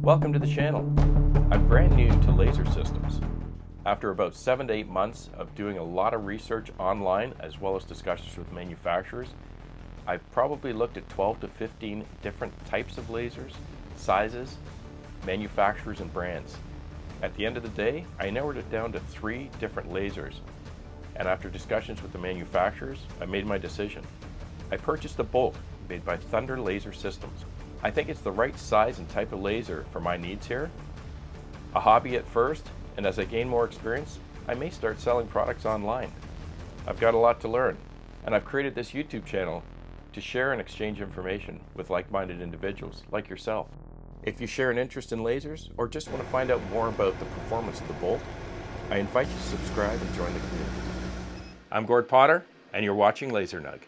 Welcome to the channel. I'm brand new to laser systems. After about 7 to 8 months of doing a lot of research online as well as discussions with manufacturers, I've probably looked at 12 to 15 different types of lasers, sizes, manufacturers, and brands. At the end of the day, I narrowed it down to 3 different lasers. And after discussions with the manufacturers, I made my decision. I purchased a Bolt made by Thunder Laser Systems. I think it's the right size and type of laser for my needs here. A hobby at first, and as I gain more experience, I may start selling products online. I've got a lot to learn, and I've created this YouTube channel to share and exchange information with like-minded individuals like yourself. If you share an interest in lasers or just want to find out more about the performance of the Bolt, I invite you to subscribe and join the community. I'm Gord Potter, and you're watching LaserNug.